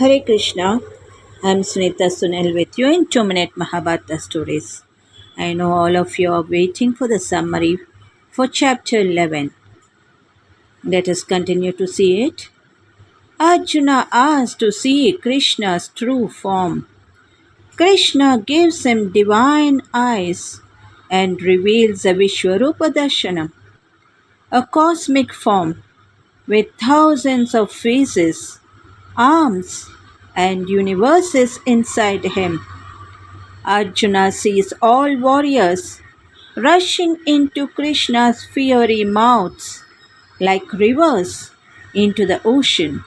Hare Krishna. I'm Sunita Sunil with you in 2-minute Mahabharata stories. I know all of you are waiting for the summary for chapter 11. Let us continue to see it. Arjuna asks to see Krishna's true form. Krishna gives him divine eyes and reveals a Vishwarupa Darshanam, a cosmic form with thousands of faces, arms, and universes inside him. Arjuna sees all warriors rushing into Krishna's fiery mouths like rivers into the ocean.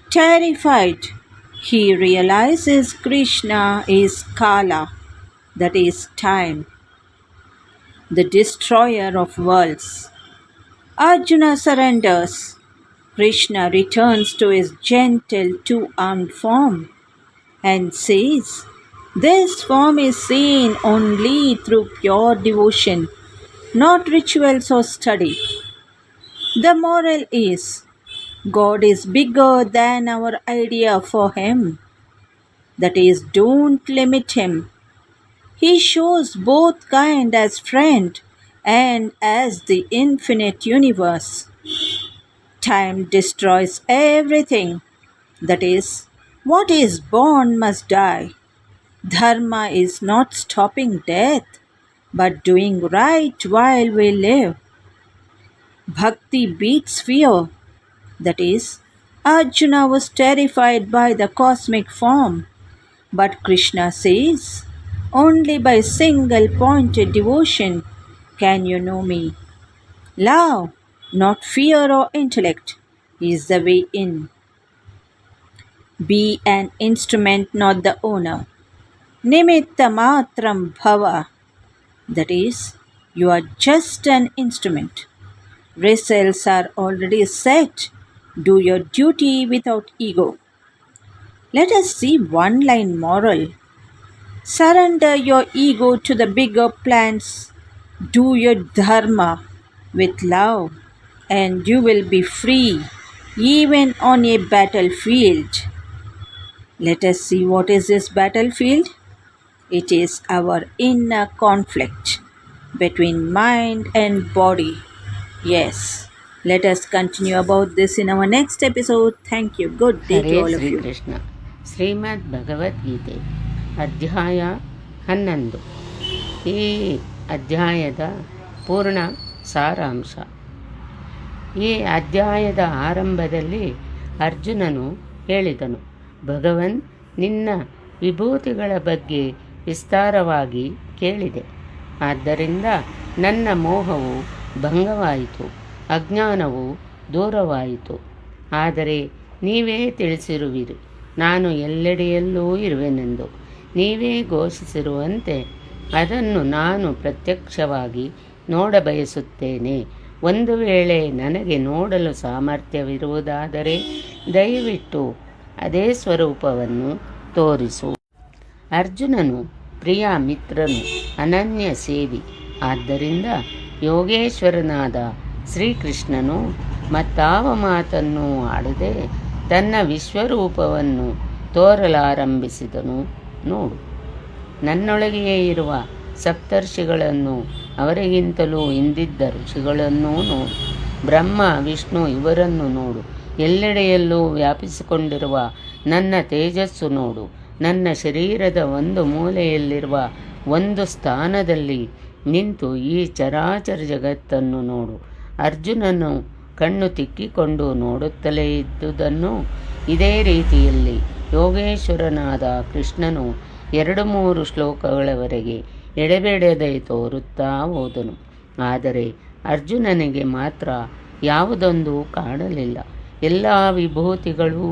Terrified, he realizes Krishna is Kala, that is time, the destroyer of worlds. Arjuna surrenders. Krishna returns to his gentle two-armed form and says, "This form is seen only through pure devotion, not rituals or study." The moral is, God is bigger than our idea for him. That is, don't limit him. He shows both kind as friend and as the infinite universe. Time destroys everything. That is, what is born must die. Dharma is not stopping death, but doing right while we live. Bhakti beats fear. That is, Arjuna was terrified by the cosmic form, but Krishna says, only by single pointed devotion can you know me. Love, not fear or intellect, is the way in. Be an instrument, not the owner. Nimitta matram bhava. That is, you are just an instrument. Results are already set. Do your duty without ego. Let us see one line moral. Surrender your ego to the bigger plans. Do your dharma with love, and you will be free even on a battlefield. Let us see what is this battlefield. It is our inner conflict between mind and body. Yes, let us continue about this in our next episode. Thank you. Good day to all of you. Krishna ಶ್ರೀಮದ್ ಭಗವದ್ಗೀತೆ ಅಧ್ಯಾಯ 11. ಈ ಅಧ್ಯಾಯದ ಪೂರ್ಣ ಸಾರಾಂಶ. ಈ ಅಧ್ಯಾಯದ ಆರಂಭದಲ್ಲಿ ಅರ್ಜುನನು ಹೇಳಿದನು, ಭಗವನ್, ನಿನ್ನ ವಿಭೂತಿಗಳ ಬಗ್ಗೆ ವಿಸ್ತಾರವಾಗಿ ಕೇಳಿದೆ. ಆದ್ದರಿಂದ ನನ್ನ ಮೋಹವು ಭಂಗವಾಯಿತು, ಅಜ್ಞಾನವು ದೂರವಾಯಿತು. ಆದರೆ ನೀವೇ ತಿಳಿಸಿರುವಿರಿ, ನಾನು ಎಲ್ಲೆಡೆಯಲ್ಲೂ ಇರುವೆನೆಂದು. ನೀವೇ ಘೋಷಿಸಿರುವಂತೆ ಅದನ್ನು ನಾನು ಪ್ರತ್ಯಕ್ಷವಾಗಿ ನೋಡಬಯಸುತ್ತೇನೆ. ಒಂದು ವೇಳೆ ನನಗೆ ನೋಡಲು ಸಾಮರ್ಥ್ಯವಿರುವುದಾದರೆ ದಯವಿಟ್ಟು ಅದೇ ಸ್ವರೂಪವನ್ನು ತೋರಿಸು. ಅರ್ಜುನನು ಪ್ರಿಯ ಮಿತ್ರನು, ಅನನ್ಯ ಸೇವಿ. ಆದ್ದರಿಂದ ಯೋಗೇಶ್ವರನಾದ ಶ್ರೀಕೃಷ್ಣನು ಮತ್ತಾವ ಮಾತನ್ನೂ ಆಡದೆ ತನ್ನ ವಿಶ್ವರೂಪವನ್ನು ತೋರಲಾರಂಭಿಸಿದನು. ನೋಡು, ನನ್ನೊಳಗೆಯೇ ಇರುವ ಸಪ್ತರ್ಷಿಗಳನ್ನು, ಅವರಿಗಿಂತಲೂ ಹಿಂದಿದ್ದ ಋಷಿಗಳನ್ನೂ ನೋಡು. ಬ್ರಹ್ಮ, ವಿಷ್ಣು ಇವರನ್ನು ನೋಡು. ಎಲ್ಲೆಡೆಯಲ್ಲೂ ವ್ಯಾಪಿಸಿಕೊಂಡಿರುವ ನನ್ನ ತೇಜಸ್ಸು ನೋಡು. ನನ್ನ ಶರೀರದ ಒಂದು ಮೂಲೆಯಲ್ಲಿರುವ ಒಂದು ಸ್ಥಾನದಲ್ಲಿ ನಿಂತು ಈ ಚರಾಚರ ಜಗತ್ತನ್ನು ನೋಡು. ಅರ್ಜುನನು ಕಣ್ಣು ತಿಕ್ಕಿಕೊಂಡು ನೋಡುತ್ತಲೇ ಇದ್ದುದನ್ನು ಇದೇ ರೀತಿಯಲ್ಲಿ ಯೋಗೇಶ್ವರನಾದ ಕೃಷ್ಣನು 2-3 ಶ್ಲೋಕಗಳವರೆಗೆ ಎಡೆಬಿಡದೆ ತೋರುತ್ತಾ ಹೋದನು. ಆದರೆ ಅರ್ಜುನನಿಗೆ ಮಾತ್ರ ಯಾವುದೊಂದು ಕಾಣಲಿಲ್ಲ. ಎಲ್ಲ ವಿಭೂತಿಗಳು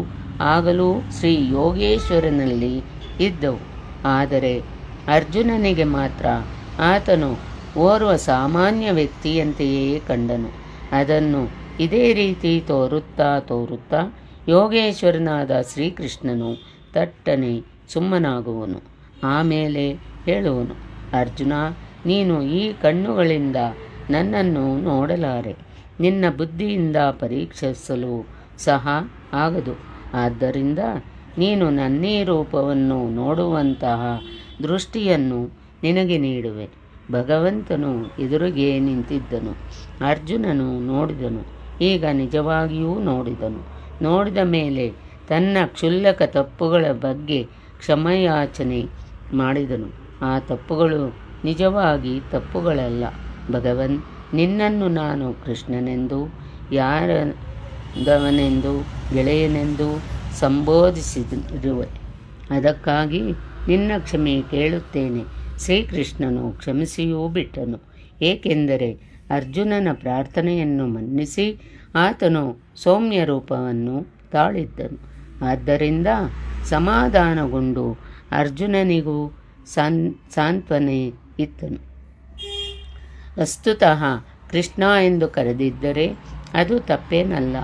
ಆಗಲೂ ಶ್ರೀ ಯೋಗೇಶ್ವರನಲ್ಲಿ ಇದ್ದವು. ಆದರೆ ಅರ್ಜುನನಿಗೆ ಮಾತ್ರ ಆತನು ಓರ್ವ ಸಾಮಾನ್ಯ ವ್ಯಕ್ತಿಯಂತೆಯೇ ಕಂಡನು. ಅದನ್ನು ಇದೇ ರೀತಿ ತೋರುತ್ತಾ ಯೋಗೇಶ್ವರನಾದ ಶ್ರೀಕೃಷ್ಣನು ತಟ್ಟನೆ ಸುಮ್ಮನಾಗುವನು. ಆಮೇಲೆ ಹೇಳುವನು, ಅರ್ಜುನ, ನೀನು ಈ ಕಣ್ಣುಗಳಿಂದ ನನ್ನನ್ನು ನೋಡಲಾರೆ, ನಿನ್ನ ಬುದ್ಧಿಯಿಂದ ಪರೀಕ್ಷಿಸಲು ಸಹ ಆಗದು. ಆದ್ದರಿಂದ ನೀನು ನನ್ನೀ ರೂಪವನ್ನು ನೋಡುವಂತಹ ದೃಷ್ಟಿಯನ್ನು ನಿನಗೆ ನೀಡುವೆ. ಭಗವಂತನು ಎದುರಿಗೆ ನಿಂತಿದ್ದನು. ಅರ್ಜುನನು ನೋಡಿದನು. ಈಗ ನಿಜವಾಗಿಯೂ ನೋಡಿದನು. ನೋಡಿದ ಮೇಲೆ ತನ್ನ ಕ್ಷುಲ್ಲಕ ತಪ್ಪುಗಳ ಬಗ್ಗೆ ಕ್ಷಮೆಯಾಚನೆ ಮಾಡಿದನು. ಆ ತಪ್ಪುಗಳು ನಿಜವಾಗಿ ತಪ್ಪುಗಳಲ್ಲ. ಭಗವನ್, ನಿನ್ನನ್ನು ನಾನು ಕೃಷ್ಣನೆಂದು, ಯಾರದವನೆಂದು, ಗೆಳೆಯನೆಂದು ಸಂಬೋಧಿಸಿರುವೆ. ಅದಕ್ಕಾಗಿ ನಿನ್ನ ಕ್ಷಮೆ ಕೇಳುತ್ತೇನೆ. ಶ್ರೀಕೃಷ್ಣನು ಕ್ಷಮಿಸಿಯೂ ಬಿಟ್ಟನು, ಏಕೆಂದರೆ ಅರ್ಜುನನ ಪ್ರಾರ್ಥನೆಯನ್ನು ಮನ್ನಿಸಿ ಆತನು ಸೌಮ್ಯ ರೂಪವನ್ನು ತಾಳಿದ್ದನು. ಆದ್ದರಿಂದ ಸಮಾಧಾನಗೊಂಡು ಅರ್ಜುನನಿಗೂ ಸಾಂತ್ವನೆ ಇತ್ತನು. ವಸ್ತುತಃ ಕೃಷ್ಣ ಎಂದು ಕರೆದಿದ್ದರೆ ಅದು ತಪ್ಪೇನಲ್ಲ.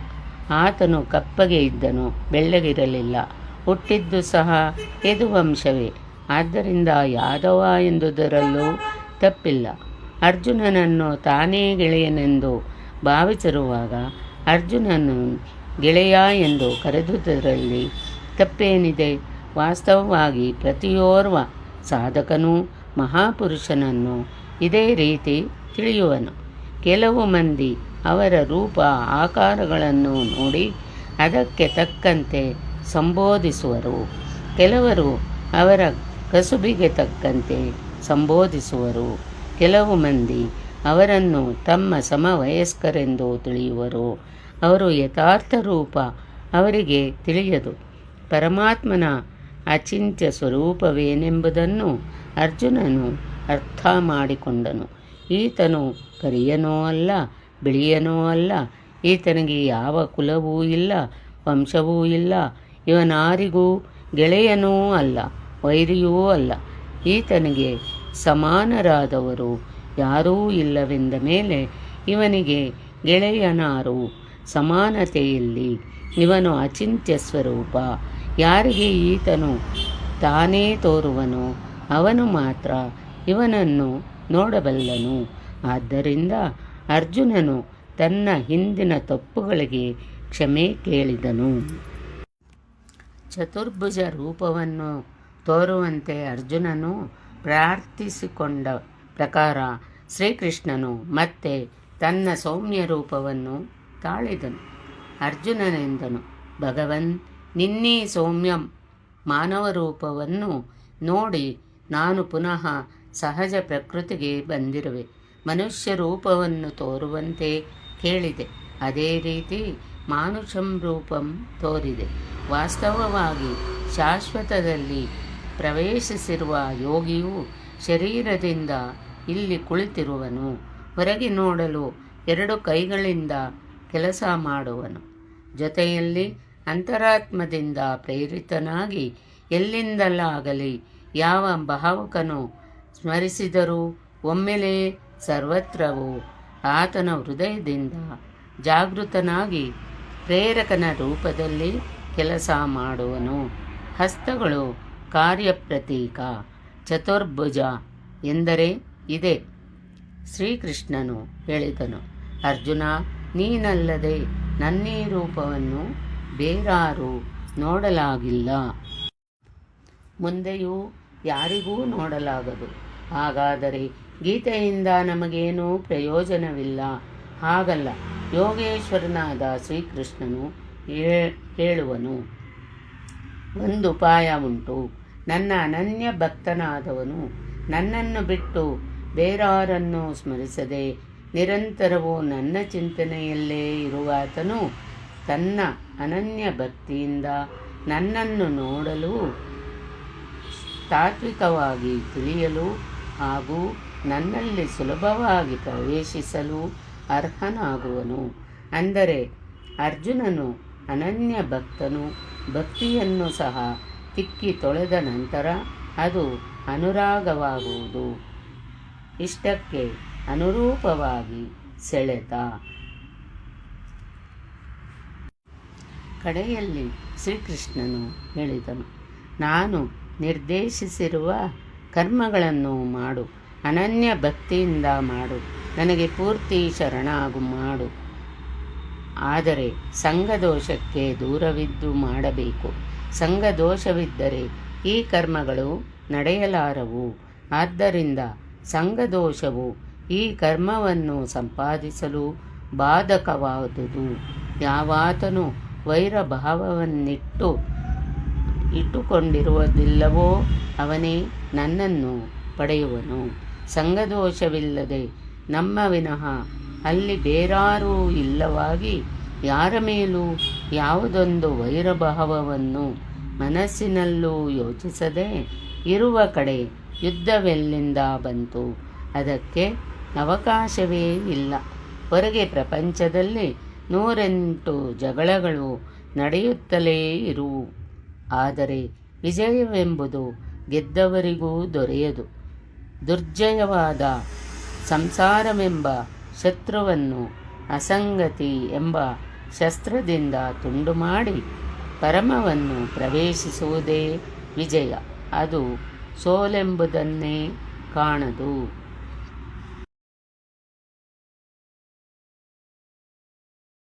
ಆತನು ಕಪ್ಪಗೆ ಇದ್ದನು, ಬೆಳ್ಳಗಿರಲಿಲ್ಲ. ಹುಟ್ಟಿದ್ದು ಸಹ ಯದುವಂಶವೇ. ಆದ್ದರಿಂದ ಯಾದವ ಎಂದುದರಲ್ಲೂ ತಪ್ಪಿಲ್ಲ. ಅರ್ಜುನನನ್ನು ತಾನೇ ಗೆಳೆಯನೆಂದು ಭಾವಿಸಿರುವಾಗ ಅರ್ಜುನನು ಗೆಳೆಯ ಎಂದು ಕರೆದುದರಲ್ಲಿ ತಪ್ಪೇನಿದೆ? ವಾಸ್ತವವಾಗಿ ಪ್ರತಿಯೋರ್ವ ಸಾಧಕನೂ ಮಹಾಪುರುಷನನ್ನು ಇದೇ ರೀತಿ ತಿಳಿಯುವನು. ಕೆಲವು ಮಂದಿ ಅವರ ರೂಪ ಆಕಾರಗಳನ್ನು ನೋಡಿ ಅದಕ್ಕೆ ತಕ್ಕಂತೆ ಸಂಬೋಧಿಸುವರು. ಕೆಲವರು ಅವರ ಕಸುಬಿಗೆ ತಕ್ಕಂತೆ ಸಂಬೋಧಿಸುವರು. ಕೆಲವು ಮಂದಿ ಅವರನ್ನು ತಮ್ಮ ಸಮವಯಸ್ಕರೆಂದು ತಿಳಿಯುವರು. ಅವರು ಯಥಾರ್ಥ ರೂಪ ಅವರಿಗೆ ತಿಳಿಯದು. ಪರಮಾತ್ಮನ ಅಚಿಂತ್ಯ ಸ್ವರೂಪವೇನೆಂಬುದನ್ನು ಅರ್ಜುನನು ಅರ್ಥ ಮಾಡಿಕೊಂಡನು. ಈತನು ಕರಿಯನೋ ಅಲ್ಲ, ಬಿಳಿಯನೋ ಅಲ್ಲ. ಈತನಿಗೆ ಯಾವ ಕುಲವೂ ಇಲ್ಲ, ವಂಶವೂ ಇಲ್ಲ. ಇವನಾರಿಗೂ ಗೆಳೆಯನೂ ಅಲ್ಲ, ವೈರಿಯೂ ಅಲ್ಲ. ಈತನಿಗೆ ಸಮಾನರಾದವರು ಯಾರೂ ಇಲ್ಲವೆಂದ ಮೇಲೆ ಇವನಿಗೆ ಗೆಳೆಯನಾರು? ಸಮಾನತೆಯಲ್ಲಿ ಇವನು ಅಚಿಂತ್ಯ ಸ್ವರೂಪ. ಯಾರಿಗೆ ಈತನು ತಾನೇ ತೋರುವನೋ ಅವನು ಮಾತ್ರ ಇವನನ್ನು ನೋಡಬಲ್ಲನು. ಆದ್ದರಿಂದ ಅರ್ಜುನನು ತನ್ನ ಹಿಂದಿನ ತಪ್ಪುಗಳಿಗೆ ಕ್ಷಮೆ ಕೇಳಿದನು. ಚತುರ್ಭುಜ ರೂಪವನ್ನು ತೋರುವಂತೆ ಅರ್ಜುನನು ಪ್ರಾರ್ಥಿಸಿಕೊಂಡ ಪ್ರಕಾರ ಶ್ರೀಕೃಷ್ಣನು ಮತ್ತೆ ತನ್ನ ಸೌಮ್ಯ ರೂಪವನ್ನು ತಾಳಿದನು. ಅರ್ಜುನನೆಂದನು, ಭಗವನ್, ನಿನ್ನೀ ಸೌಮ್ಯ ಮಾನವ ರೂಪವನ್ನು ನೋಡಿ ನಾನು ಪುನಃ ಸಹಜ ಪ್ರಕೃತಿಗೆ ಬಂದಿರುವೆ. ಮನುಷ್ಯ ರೂಪವನ್ನು ತೋರುವಂತೆ ಕೇಳಿದೆ. ಅದೇ ರೀತಿ ಮಾನುಷಂ ರೂಪಂ ತೋರಿದೆ. ವಾಸ್ತವವಾಗಿ ಶಾಶ್ವತದಲ್ಲಿ ಪ್ರವೇಶಿಸಿರುವ ಯೋಗಿಯು ಶರೀರದಿಂದ ಇಲ್ಲಿ ಕುಳಿತಿರುವನು. ಹೊರಗೆ ನೋಡಲು 2 ಕೈಗಳಿಂದ ಕೆಲಸ ಮಾಡುವನು. ಜೊತೆಯಲ್ಲಿ ಅಂತರಾತ್ಮದಿಂದ ಪ್ರೇರಿತನಾಗಿ ಎಲ್ಲಿಂದಲಾಗಲಿ ಯಾವ ಭಾವುಕನು ಸ್ಮರಿಸಿದರೂ ಒಮ್ಮೆಲೇ ಸರ್ವತ್ರವೂ ಆತನ ಹೃದಯದಿಂದ ಜಾಗೃತನಾಗಿ ಪ್ರೇರಕನ ರೂಪದಲ್ಲಿ ಕೆಲಸ ಮಾಡುವನು. ಹಸ್ತಗಳು ಕಾರ್ಯಪ್ರತೀಕ. ಚತುರ್ಭುಜ ಎಂದರೆ ಇದೇ. ಶ್ರೀಕೃಷ್ಣನು ಹೇಳಿದನು, ಅರ್ಜುನ, ನೀನಲ್ಲದೆ ನನ್ನೀ ರೂಪವನ್ನು ಬೇರಾರೂ ನೋಡಲಾಗಿಲ್ಲ, ಮುಂದೆಯೂ ಯಾರಿಗೂ ನೋಡಲಾಗದು. ಹಾಗಾದರೆ ಗೀತೆಯಿಂದ ನಮಗೇನೂ ಪ್ರಯೋಜನವಿಲ್ಲ. ಹಾಗಲ್ಲ. ಯೋಗೇಶ್ವರನಾದ ಶ್ರೀಕೃಷ್ಣನು ಹೇಳುವನು, ಒಂದು ಉಪಾಯ ಉಂಟು. ನನ್ನ ಅನನ್ಯ ಭಕ್ತನಾದವನು ನನ್ನನ್ನು ಬಿಟ್ಟು ಬೇರಾರನ್ನು ಸ್ಮರಿಸದೆ ನಿರಂತರವೂ ನನ್ನ ಚಿಂತನೆಯಲ್ಲೇ ಇರುವಾತನು ತನ್ನ ಅನನ್ಯ ಭಕ್ತಿಯಿಂದ ನನ್ನನ್ನು ನೋಡಲು, ತಾತ್ವಿಕವಾಗಿ ತಿಳಿಯಲು ಹಾಗೂ ನನ್ನಲ್ಲಿ ಸುಲಭವಾಗಿ ಪ್ರವೇಶಿಸಲು ಅರ್ಹನಾಗುವನು. ಅಂದರೆ ಅರ್ಜುನನು ಅನನ್ಯ ಭಕ್ತನು. ಭಕ್ತಿಯನ್ನು ಸಹ ತಿಕ್ಕಿ ತೊಳೆದ ನಂತರ ಅದು ಅನುರಾಗವಾಗುವುದು. ಇಷ್ಟಕ್ಕೆ ಅನುರೂಪವಾಗಿ ಸೆಳೆತ. ಕಡೆಯಲ್ಲಿ ಶ್ರೀಕೃಷ್ಣನು ಹೇಳಿದನು, ನಾನು ನಿರ್ದೇಶಿಸಿರುವ ಕರ್ಮಗಳನ್ನು ಮಾಡು, ಅನನ್ಯ ಭಕ್ತಿಯಿಂದ ಮಾಡು, ನನಗೆ ಪೂರ್ತಿ ಶರಣಾಗು ಮಾಡು. ಆದರೆ ಸಂಘದೋಷಕ್ಕೆ ದೂರವಿದ್ದು ಮಾಡಬೇಕು. ಸಂಘದೋಷವಿದ್ದರೆ ಈ ಕರ್ಮಗಳು ನಡೆಯಲಾರವು. ಆದ್ದರಿಂದ ಸಂಘದೋಷವು ಈ ಕರ್ಮವನ್ನು ಸಂಪಾದಿಸಲು ಬಾಧಕವಾದುದು. ಯಾವಾತನು ಇಟ್ಟುಕೊಂಡಿರುವುದಿಲ್ಲವೋ ಅವನೇ ನನ್ನನ್ನು ಪಡೆಯುವನು. ಸಂಘದೋಷವಿಲ್ಲದೆ ನಮ್ಮ ವಿನಃ ಅಲ್ಲಿ ಬೇರಾರೂ ಇಲ್ಲವಾಗಿ ಯಾರ ಮೇಲೂ ಯಾವುದೊಂದು ವೈರಭಾವವನ್ನು ಮನಸ್ಸಿನಲ್ಲೂ ಯೋಚಿಸದೆ ಇರುವ ಕಡೆ ಯುದ್ಧವೆಲ್ಲಿಂದ ಬಂತು? ಅದಕ್ಕೆ ಅವಕಾಶವೇ ಇಲ್ಲ. ಹೊರಗೆ ಪ್ರಪಂಚದಲ್ಲಿ 108 ಜಗಳಗಳು ನಡೆಯುತ್ತಲೇ ಇರುವು. ಆದರೆ ವಿಜಯವೆಂಬುದು ಗೆದ್ದವರಿಗೂ ದೊರೆಯದು. ದುರ್ಜಯವಾದ ಸಂಸಾರವೆಂಬ ಶತ್ರುವನ್ನು ಅಸಂಗತಿ ಎಂಬ ಶಸ್ತ್ರದಿಂದ ತುಂಡು ಮಾಡಿ ಪರಮವನ್ನು ಪ್ರವೇಶಿಸುವುದೇ ವಿಜಯ. ಅದು ಸೋಲೆಂಬುದನ್ನೇ ಕಾಣದು.